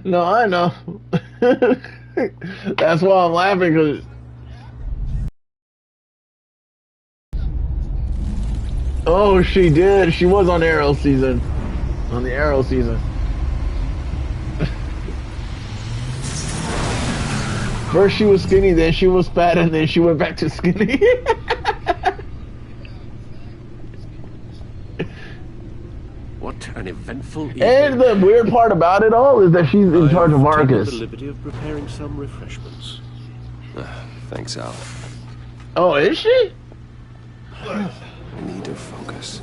No, I know. That's why I'm laughing. Cause oh, she did. She was on Arrow season. On the Arrow season. First she was skinny, then she was fat, and then she went back to skinny. What an eventful evening. And the weird part about it all is that she's in charge of Marcus. The liberty of preparing some refreshments. Thanks, Al. Oh, is she? I need to focus.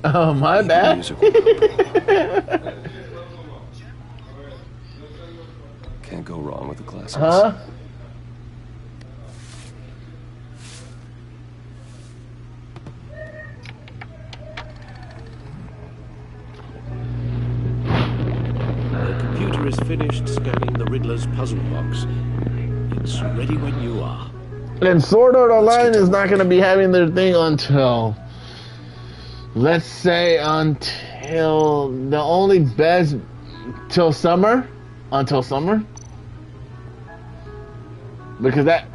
Oh, my bad. Can't go wrong with the classics. Huh? The computer is finished scanning the Riddler's puzzle box. It's ready when you are. And Sword Art Online is not going to be having their thing until, let's say, until the only best till summer, until summer, because that.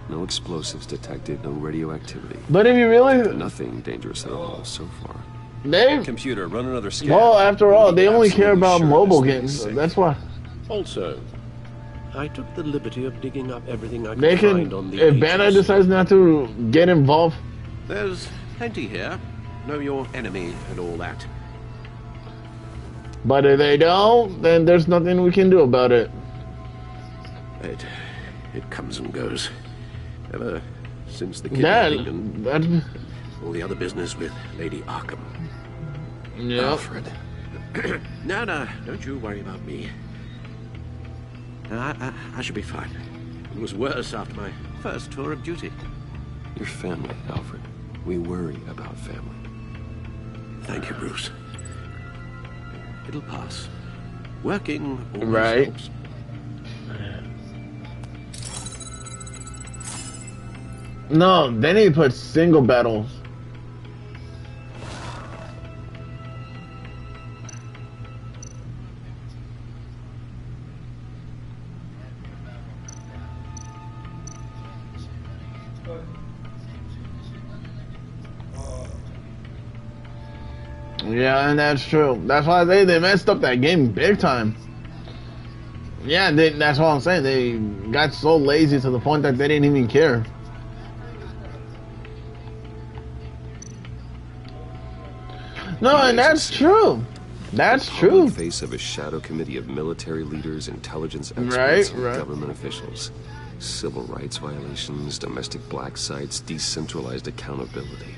No explosives detected, no radioactivity. But if you really, Nothing dangerous at all so far. they, Computer, run another scan. well, after all, they only care Absolutely about sure mobile this thing games. is safe. That's why Also, I took the liberty of digging up everything I they could find can. on the If agents. Bandai decides not to get involved, There's plenty here. Know your enemy and all that. but if they don't, then there's nothing we can do about it. It comes and goes. Ever since the That, kidnapping and that, all the other business with Lady Arkham. yeah. Alfred. No, don't you worry about me. I should be fine. It was worse after my first tour of duty. Your family, Alfred. We worry about family. Thank you, Bruce. It'll pass. Working always Right. helps. No, they need to put single battles. Yeah, and that's true. That's why they messed up that game big time. Yeah, that's what I'm saying. They got so lazy to the point that they didn't even care. No, and that's true. That's The true. public face of a shadow committee of military leaders, intelligence experts, and Right. government officials. Civil rights violations, domestic black sites, decentralized accountability.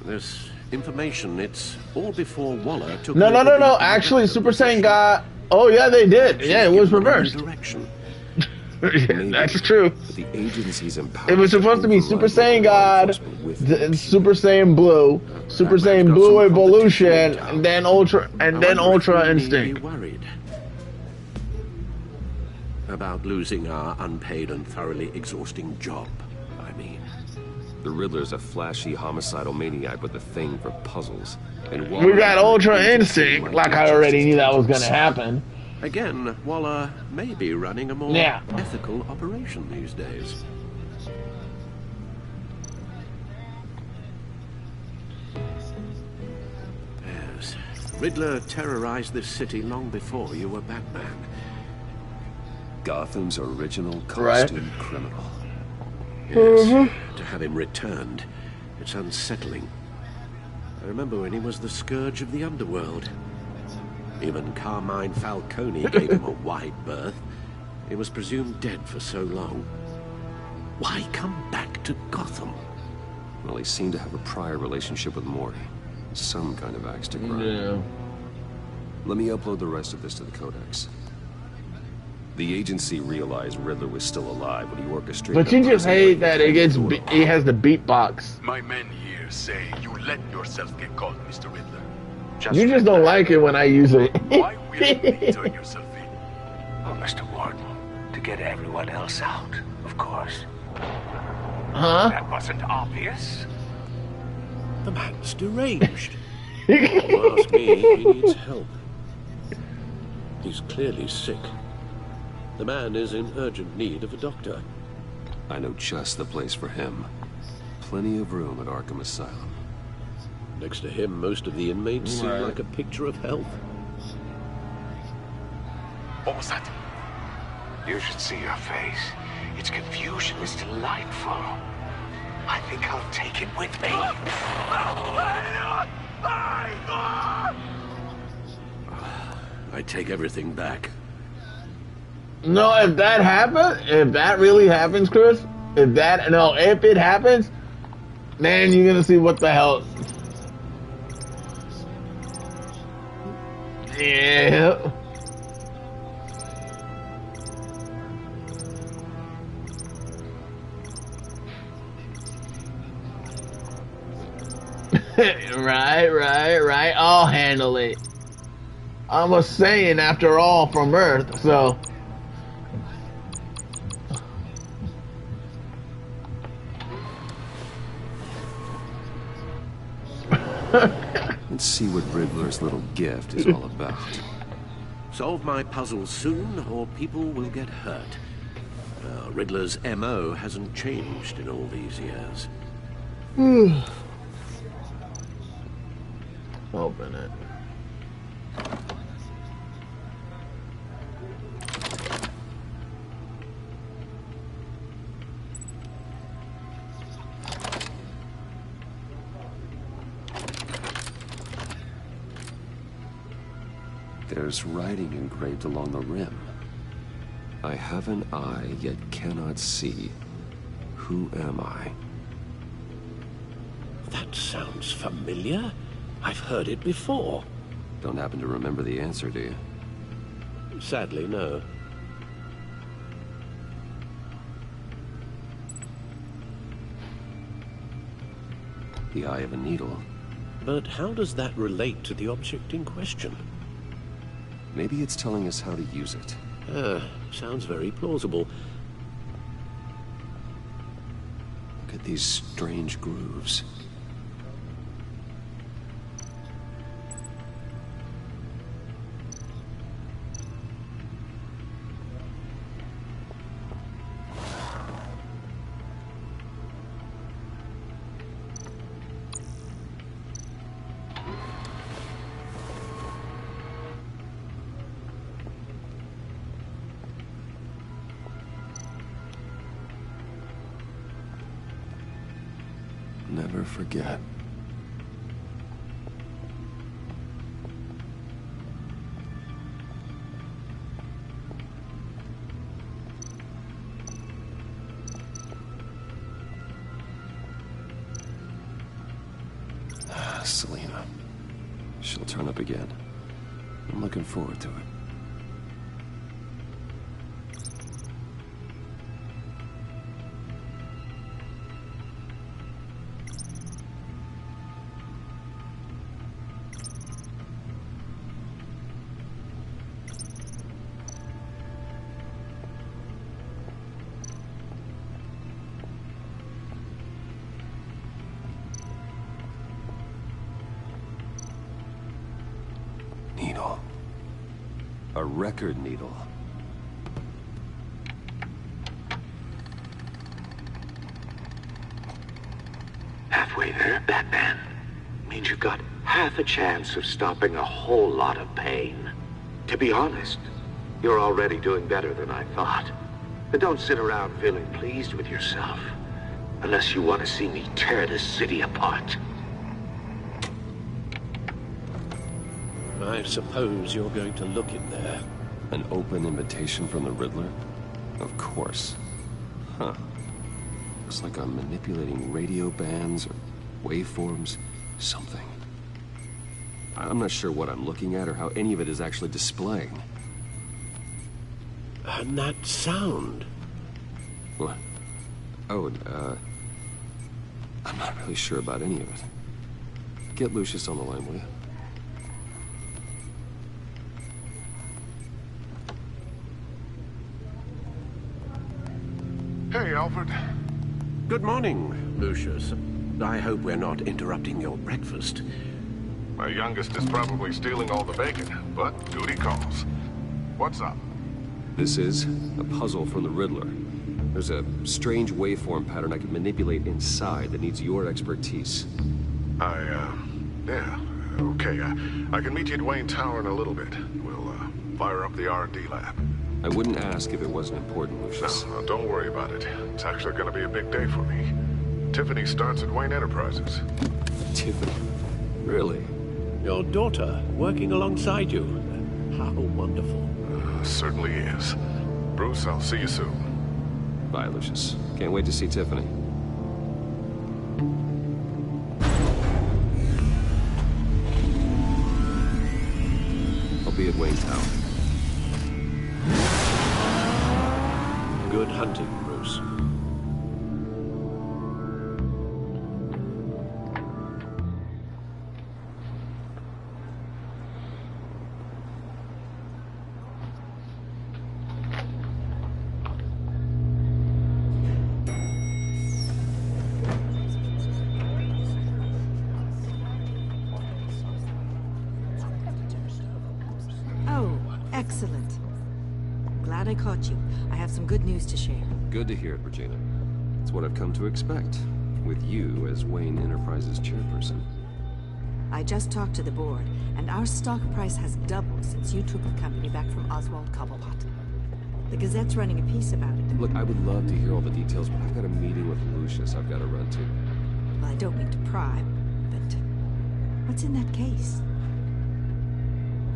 This information, it's all before Waller took No. over the Actually, director Super Saiyan position. got. Oh yeah, they did. Yeah, it was Given a new reversed. Direction. That's true. But the agency's empowered. It was supposed to be Super Saiyan God, Super Saiyan Blue, Super Batman's Saiyan got Blue some Evolution, competition and then Ultra, and I then wonder if Ultra we need to Instinct. be worried about losing our unpaid and thoroughly exhausting job. I mean, The Riddler's a flashy, homicidal maniac with a thing for puzzles. And We got Ultra Agency Instinct, might like get I just already as knew that was dangerous. gonna happen. again, Waller may be running a more Yeah. ethical operation these days. Yes, Riddler terrorized this city long before you were Batman. Gotham's original Right. costume criminal. Yes, to have him returned, it's unsettling. I remember when he was the scourge of the underworld. Even Carmine Falcone gave him a wide berth. He was presumed dead for so long. Why come back to Gotham? Well, he seemed to have a prior relationship with Morty. Some kind of axe to grind. Yeah. Let me upload the rest of this to the Codex. The agency realized Riddler was still alive when he orchestrated... But you just hate that it gets he has the beatbox. My men here say you let yourself get caught, Mr. Riddler. You just don't like it when I use it. Why willingly turn yourself in? Oh, Mr. Warden, to get everyone else out, of course. Huh? That wasn't obvious. The man's deranged. If you ask me, he needs help. He's clearly sick. The man is in urgent need of a doctor. I know just the place for him. Plenty of room at Arkham Asylum. Next to him, most of the inmates seem Right. like a picture of health. What was that? You should see your face. Its confusion is delightful. I think I'll take it with me. I take everything back. No, if that happens, if that really happens, Chris, if it happens, man, you're gonna see what the hell. Yeah. right. I'll handle it. I'm a Saiyan after all from Earth, so. Let's see what Riddler's little gift is all about. Solve my puzzle soon, or people will get hurt. Riddler's MO hasn't changed in all these years. Open it. There's writing engraved along the rim. I have an eye, yet cannot see. Who am I? That sounds familiar. I've heard it before. Don't happen to remember the answer, do you? Sadly, no. The eye of a needle. But how does that relate to the object in question? Maybe it's telling us how to use it. Sounds very plausible. Look at these strange grooves. Never forget. Selina. She'll turn up again. I'm looking forward to it. Needle. A record needle. Halfway there, Batman. Means you've got half a chance of stopping a whole lot of pain. To be honest, you're already doing better than I thought. But don't sit around feeling pleased with yourself. Unless you want to see me tear this city apart. I suppose you're going to look in there. An open invitation from the Riddler? Of course. Huh. Looks like I'm manipulating radio bands or waveforms, something. I'm not sure what I'm looking at or how any of it is actually displaying. And that sound. What? Oh, I'm not really sure about any of it. Get Lucius on the line, will you? Hey, Alfred. Good morning, Lucius. I hope we're not interrupting your breakfast. My youngest is probably stealing all the bacon, but duty calls. What's up? This is a puzzle from the Riddler. There's a strange waveform pattern I can manipulate inside that needs your expertise. Yeah, okay. I can meet you at Wayne Tower in a little bit. We'll, fire up the R&D lab. I wouldn't ask if it wasn't important, Lucius. No, don't worry about it. It's actually gonna be a big day for me. Tiffany starts at Wayne Enterprises. Tiffany? Really? Your daughter working alongside you. How wonderful. Certainly is. Bruce, I'll see you soon. Bye, Lucius. Can't wait to see Tiffany. I'll be at Wayne Tower. Good hunting, Bruce. Excellent. Glad I caught you. I have some good news to share. Good to hear it, Regina. It's what I've come to expect, with you as Wayne Enterprises chairperson. I just talked to the board, and our stock price has doubled since you took the company back from Oswald Cobblepot. The Gazette's running a piece about it. Look, I would love to hear all the details, but I've got a meeting with Lucius I've got to run to. Well, I don't mean to pry, but what's in that case?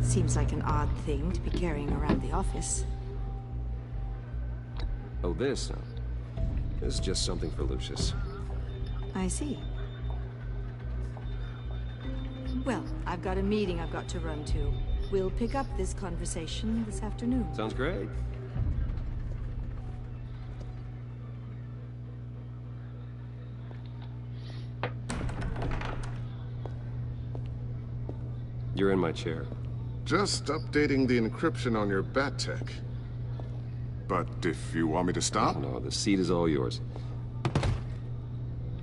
Seems like an odd thing to be carrying around the office. Oh, this? This is just something for Lucius. I see. Well, I've got a meeting I've got to run to. We'll pick up this conversation this afternoon. Sounds great. You're in my chair. Just updating the encryption on your bat tech. But if you want me to stop, No, the seat is all yours.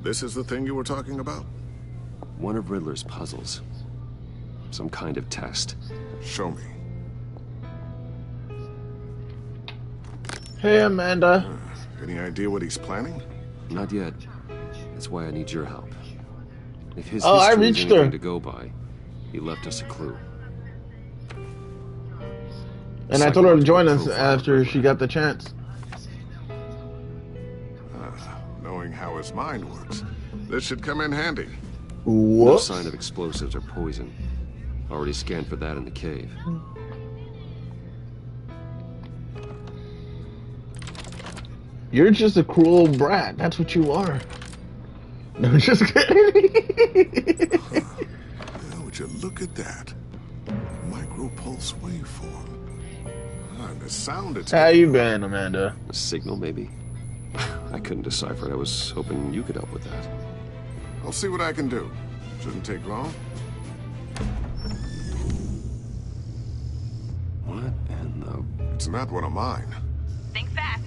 this is the thing you were talking about? One of Riddler's puzzles. Some kind of test. Show me. Hey, Amanda. Any idea what he's planning? Not yet. That's why I need your help. If his Oh, I history is reached anything her. to go by, he left us a clue. And I told her to join us after she got the chance. Knowing how his mind works, this should come in handy. No Whoops. sign of explosives or poison. Already scanned for that in the cave. You're just a cruel brat. That's what you are. No, just kidding. Now, would you look at that? Micropulse waveform. And the sound it's How you been, Amanda? A signal, maybe? I couldn't decipher it. I was hoping you could help with that. I'll see what I can do. Shouldn't take long. What in the... It's not one of mine. Think fast.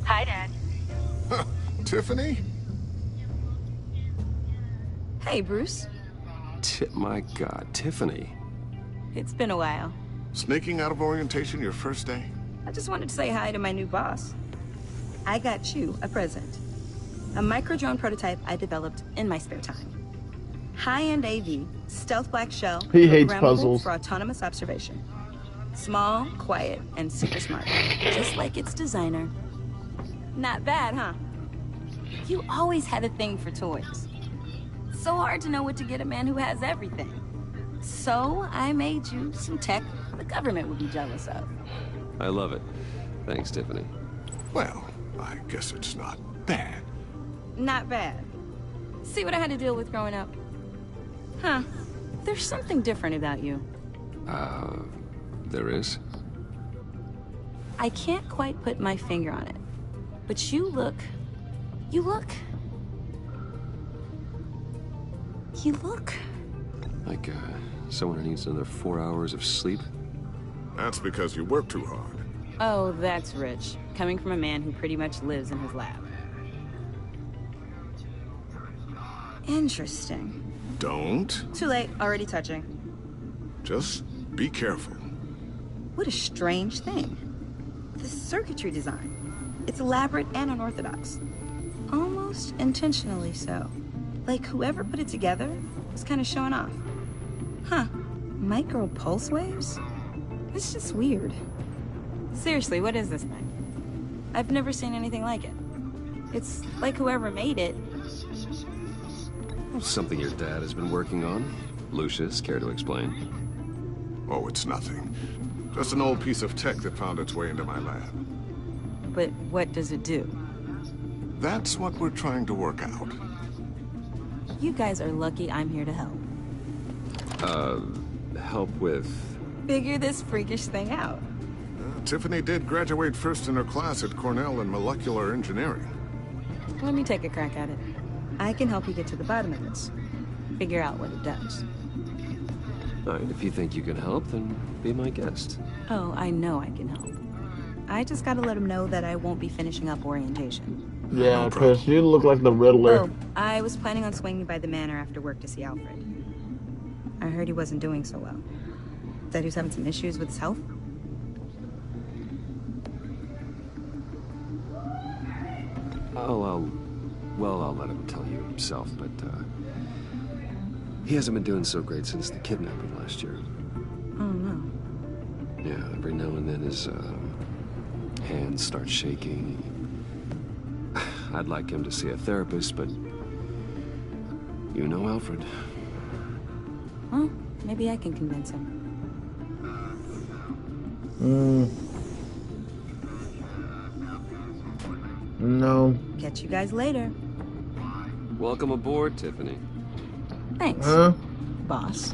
Hi, Dad. Tiffany? Hey, Bruce. My God, Tiffany. It's been a while. Sneaking out of orientation your first day? I just wanted to say hi to my new boss. I got you a present. A micro-drone prototype I developed in my spare time. High-end AV, stealth black shell, He hates programmable puzzles. for autonomous observation. Small, quiet, and super smart. Just like its designer. Not bad, huh? You always had a thing for toys. So hard to know what to get a man who has everything. So I made you some tech the government would be jealous of. I love it. Thanks, Tiffany. Well, I guess it's not bad. Not bad. See what I had to deal with growing up? Huh. There's something different about you. There is? I can't quite put my finger on it. But you look... Like, someone who needs another 4 hours of sleep? That's because you work too hard. Oh, that's rich. Coming from a man who pretty much lives in his lab. Interesting. Don't. Too late. Already touching. Just be careful. What a strange thing. The circuitry design. It's elaborate and unorthodox. Almost intentionally so. Like whoever put it together was kind of showing off. Huh. Micro pulse waves? It's just weird. Seriously, what is this thing? I've never seen anything like it. It's like whoever made it. Something your dad has been working on. Lucius, care to explain? Oh, it's nothing. Just an old piece of tech that found its way into my lab. But what does it do? That's what we're trying to work out. You guys are lucky I'm here to help. Help with... Figure this freakish thing out. Tiffany did graduate first in her class at Cornell in molecular engineering. Let me take a crack at it. I can help you get to the bottom of this. Figure out what it does. All right, if you think you can help, then be my guest. Oh, I know I can help. I just gotta let him know that I won't be finishing up orientation. Yeah, Chris, you look like the Riddler. Oh, I was planning on swinging by the manor after work to see Alfred. I heard he wasn't doing so well. Said he was having some issues with his health. I'll let him tell you himself, but, he hasn't been doing so great since the kidnapping last year. Oh, no. Yeah, every now and then his, hands start shaking. I'd like him to see a therapist, but... You know Alfred. Well, maybe I can convince him. No. Catch you guys later. Welcome aboard, Tiffany. Thanks, Huh? boss.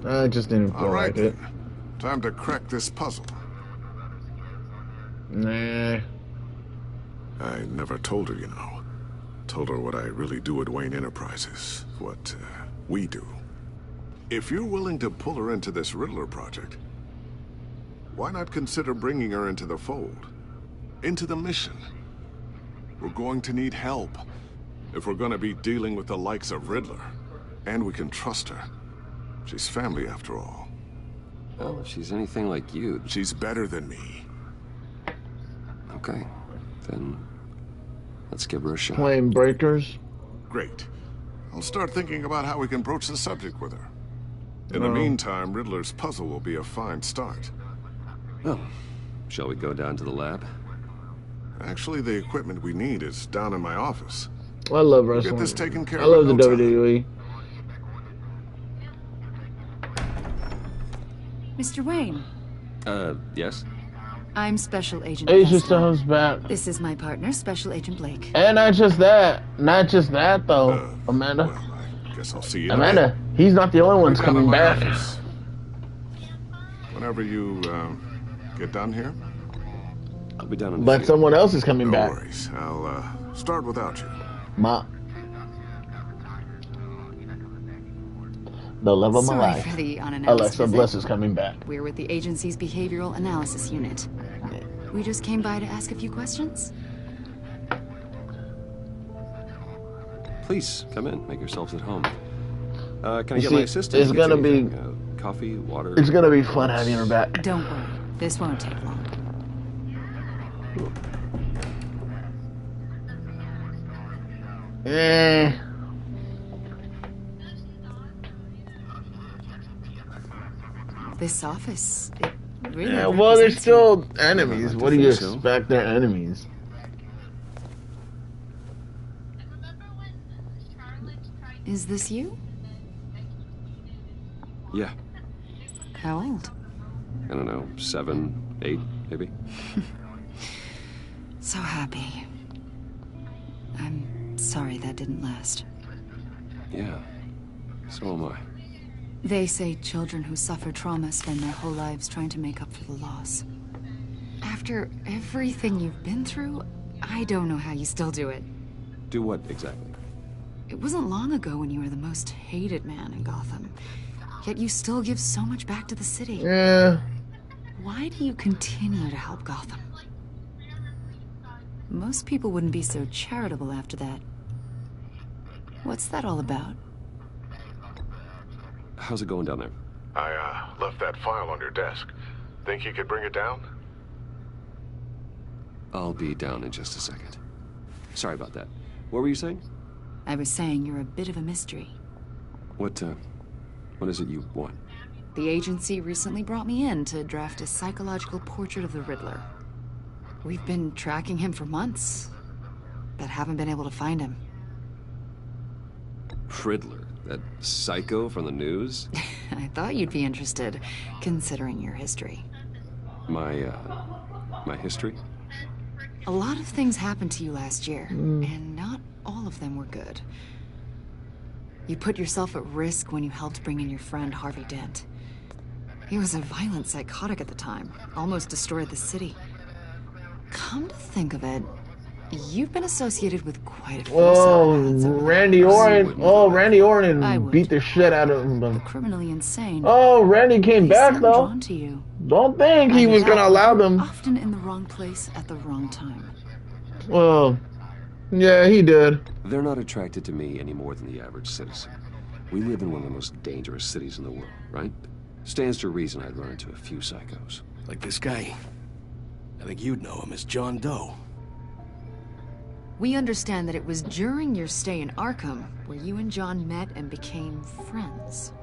I just didn't feel All right, like it. then. Time to crack this puzzle. Nah. I never told her, you know. Told her what I really do at Wayne Enterprises. What we do. If you're willing to pull her into this Riddler project, why not consider bringing her into the fold? Into the mission? We're going to need help if we're going to be dealing with the likes of Riddler. And we can trust her. She's family after all. Well, if she's anything like you... She's better than me. Okay, then let's give her a shot. Playing breakers. Great. I'll start thinking about how we can broach the subject with her. In the meantime, Riddler's puzzle will be a fine start. Well, shall we go down to the lab? Actually, the equipment we need is down in my office. I love wrestling. Get this taken care I of love the in no time. WWE. Mr. Wayne, Yes? I'm Special Agent Agent Vesta. Stone's back. This is my partner, Special Agent Blake. And not just that though, Amanda. Well, I guess I'll see you Amanda, he's not the only one Down in coming my back. office. Whenever you get done here, I'll be down in a But few. someone else is coming no back. worries. I'll start without you. The love of my Sorry life. for the unannounced Alexa visit. Bliss is coming back. We're with the agency's Behavioral Analysis Unit. We just came by to ask a few questions. Please, come in. Make yourselves at home. Can I You get see, my assistant? it's to get gonna you be- anything? Coffee, water? It's gonna be fun having her back. Don't worry, this won't take long. Eh. This office, it really Yeah, well, they're represents still enemies. like What to do you think so. expect? They're enemies. you. Is this you? Yeah. How old? I don't know, 7, 8, maybe? So happy. I'm sorry that didn't last. Yeah. So am I. They say children who suffer trauma spend their whole lives trying to make up for the loss. After everything you've been through, I don't know how you still do it. Do what exactly? It wasn't long ago when you were the most hated man in Gotham. Yet you still give so much back to the city. Yeah. Why do you continue to help Gotham? Most people wouldn't be so charitable after that. What's that all about? How's it going down there? I left that file on your desk. Think you could bring it down? I'll be down in just a second. Sorry about that. What were you saying? I was saying you're a bit of a mystery. What is it you want? The agency recently brought me in to draft a psychological portrait of the Riddler. We've been tracking him for months, but haven't been able to find him. Riddler? That psycho from the news? I thought you'd be interested, considering your history. My history? A lot of things happened to you last year, and not all of them were good. You put yourself at risk when you helped bring in your friend Harvey Dent. He was a violent psychotic at the time, almost destroyed the city. Come to think of it, you've been associated with quite a few psychopaths over the Randy years. Orton. Oh, Randy Orton beat the shit out of him. Criminally insane. Oh, Randy came They back seem though. drawn to you. Don't think he Either was that gonna or allow you're them. Often in the wrong place at the wrong time. Well, yeah, he did. They're not attracted to me any more than the average citizen. We live in one of the most dangerous cities in the world, right? Stands to reason I'd run into a few psychos. Like this guy. I think you'd know him as John Doe. We understand that it was during your stay in Arkham where you and John met and became friends.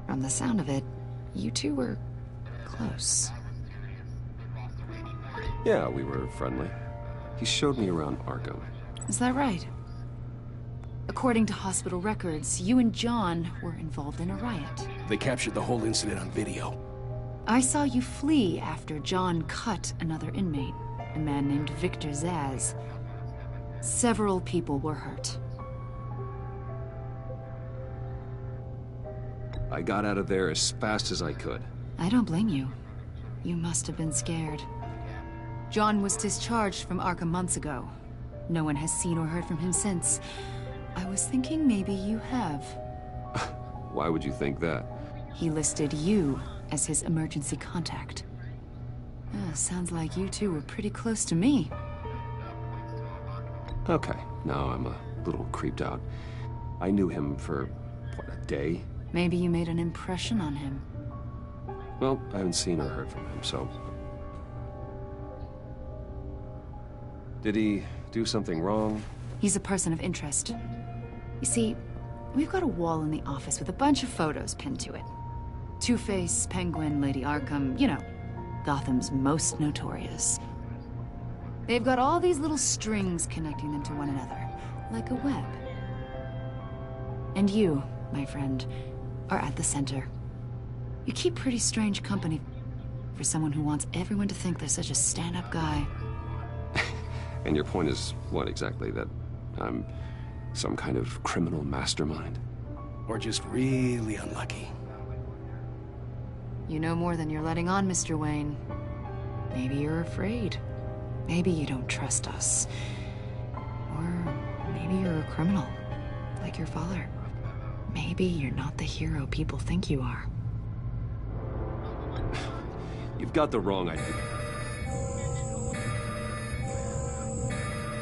From the sound of it, you two were close. Yeah, we were friendly. He showed me around Arkham. Is that right? According to hospital records, you and John were involved in a riot. They captured the whole incident on video. I saw you flee after John cut another inmate, a man named Victor Zsasz. Several people were hurt. I got out of there as fast as I could. I don't blame you. You must have been scared. John was discharged from Arkham months ago. No one has seen or heard from him since. I was thinking maybe you have. Why would you think that? He listed you as his emergency contact. Sounds like you two were pretty close to me. Okay, now I'm a little creeped out. I knew him for, what, a day? Maybe you made an impression on him. Well, I haven't seen or heard from him, so... Did he do something wrong? He's a person of interest. You see, we've got a wall in the office with a bunch of photos pinned to it. Two-Face, Penguin, Lady Arkham, you know, Gotham's most notorious. They've got all these little strings connecting them to one another, like a web. And you, my friend, are at the center. You keep pretty strange company for someone who wants everyone to think they're such a stand-up guy. And your point is, what exactly? That I'm some kind of criminal mastermind? Or just really unlucky. You know more than you're letting on, Mr. Wayne. Maybe you're afraid. Maybe you don't trust us. Or maybe you're a criminal, like your father. Maybe you're not the hero people think you are. You've got the wrong idea.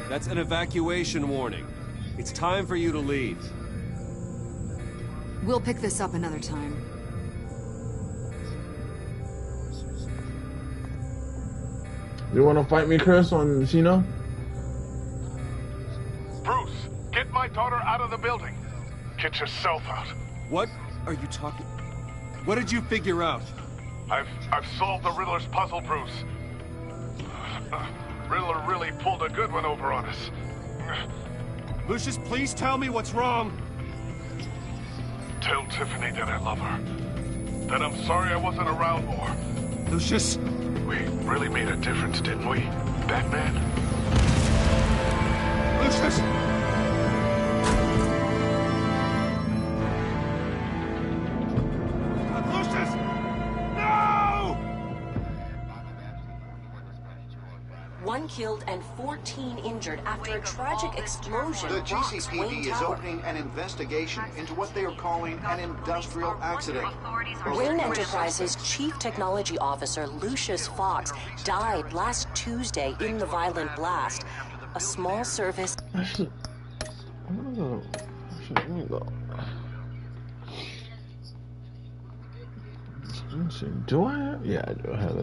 That's an evacuation warning. It's time for you to leave. We'll pick this up another time. You want to fight me, Chris, on Sino? Bruce, get my daughter out of the building. Get yourself out. What are you talking... What did you figure out? I've solved the Riddler's puzzle, Bruce. Riddler really pulled a good one over on us. Lucius, please tell me what's wrong. Tell Tiffany that I love her. That I'm sorry I wasn't around more. Lucius! We really made a difference, didn't we, Batman? Lucius! Lucius! No! 1 killed and 14 injured after a tragic explosion The rocks Wayne GCPD is Tower. opening an investigation into what they are calling an industrial accident. Wayne Enterprises Chief Technology Officer Lucius Fox died last Tuesday in the violent blast. A small service... Actually, I'm gonna go. Actually, let me go. Let's see. Do I have? Yeah, I do have it.